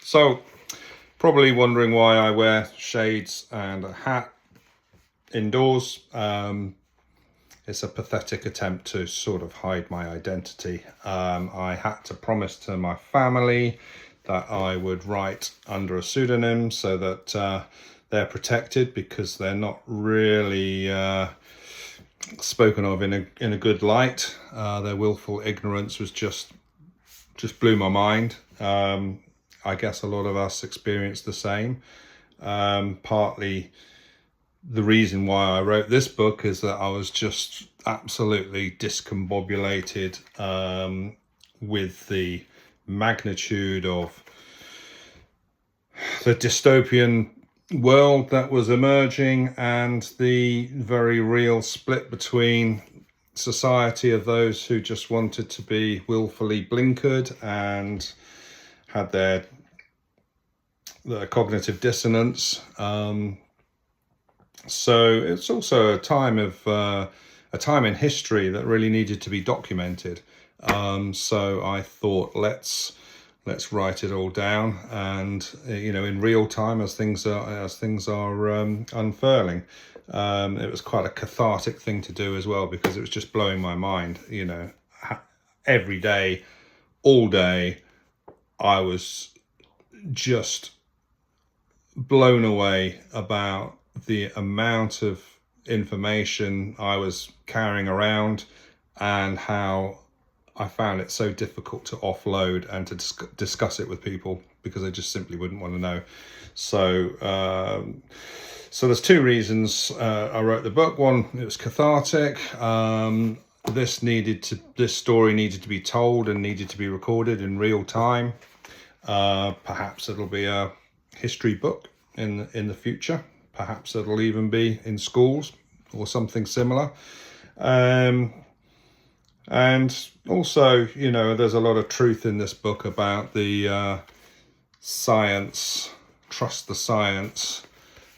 So, probably wondering why I wear shades and a hat indoors. It's a pathetic attempt to sort of hide my identity. I had to promise to my family that I would write under a pseudonym so that they're protected, because they're not really spoken of in a good light. Their willful ignorance was just blew my mind. I guess a lot of us experienced the same. Partly the reason why I wrote this book is that I was just absolutely discombobulated with the magnitude of the dystopian world that was emerging and the very real split between society of those who just wanted to be willfully blinkered and had their cognitive dissonance. So it's also a time in history that really needed to be documented. So I thought, let's write it all down, and in real time as things are unfurling. It was quite a cathartic thing to do as well, because it was just blowing my mind. Every day, all day, I was just blown away about the amount of information I was carrying around and how I found it so difficult to offload and to discuss it with people, because I just simply wouldn't want to know. So there's two reasons I wrote the book. One, it was cathartic. This story needed to be told and needed to be recorded in real time. Perhaps it'll be a history book in the future. Perhaps it'll even be in schools or something similar. And also, there's a lot of truth in this book about the science, trust the science,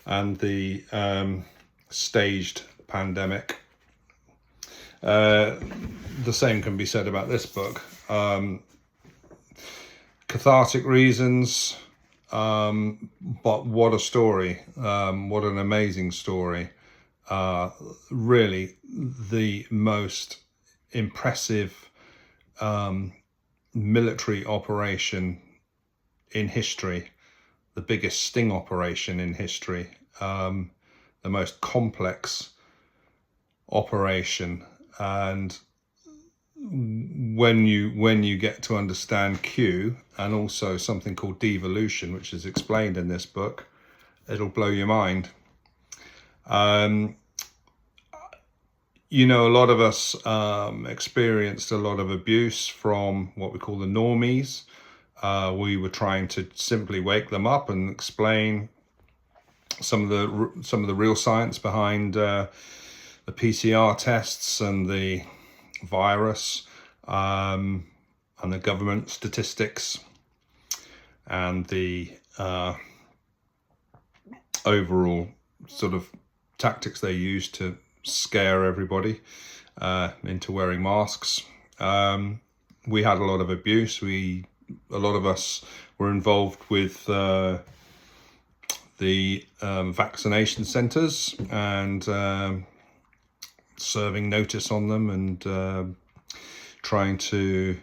and the staged pandemic. The same can be said about this book. Cathartic reasons, but what a story, what an amazing story. Really the most impressive military operation in history, the biggest sting operation in history, the most complex operation. And when you get to understand Q, and also something called devolution, which is explained in this book, it'll blow your mind. A lot of us experienced a lot of abuse from what we call the normies. We were trying to simply wake them up and explain some of the real science behind the PCR tests and the virus, and the government statistics, and the overall sort of tactics they use to scare everybody into wearing masks. We had a lot of abuse. A lot of us were involved with the vaccination centres and serving notice on them, and trying to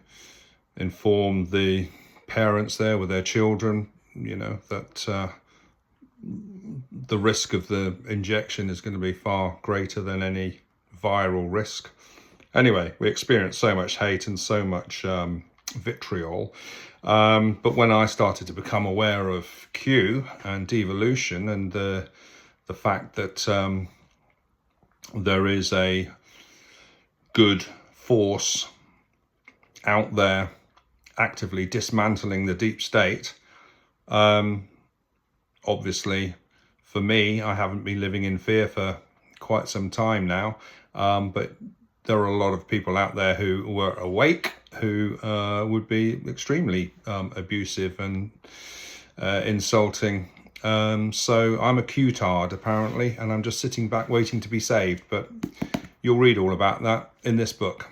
inform the parents there with their children, that the risk of the injection is going to be far greater than any viral risk. Anyway, we experienced so much hate and so much vitriol. But when I started to become aware of Q and devolution, and the fact that there is a good force out there actively dismantling the deep state, obviously for me, I haven't been living in fear for quite some time now, but there are a lot of people out there who were awake, who would be extremely abusive and insulting. So I'm a Q-tard apparently, and I'm just sitting back waiting to be saved. But you'll read all about that in this book.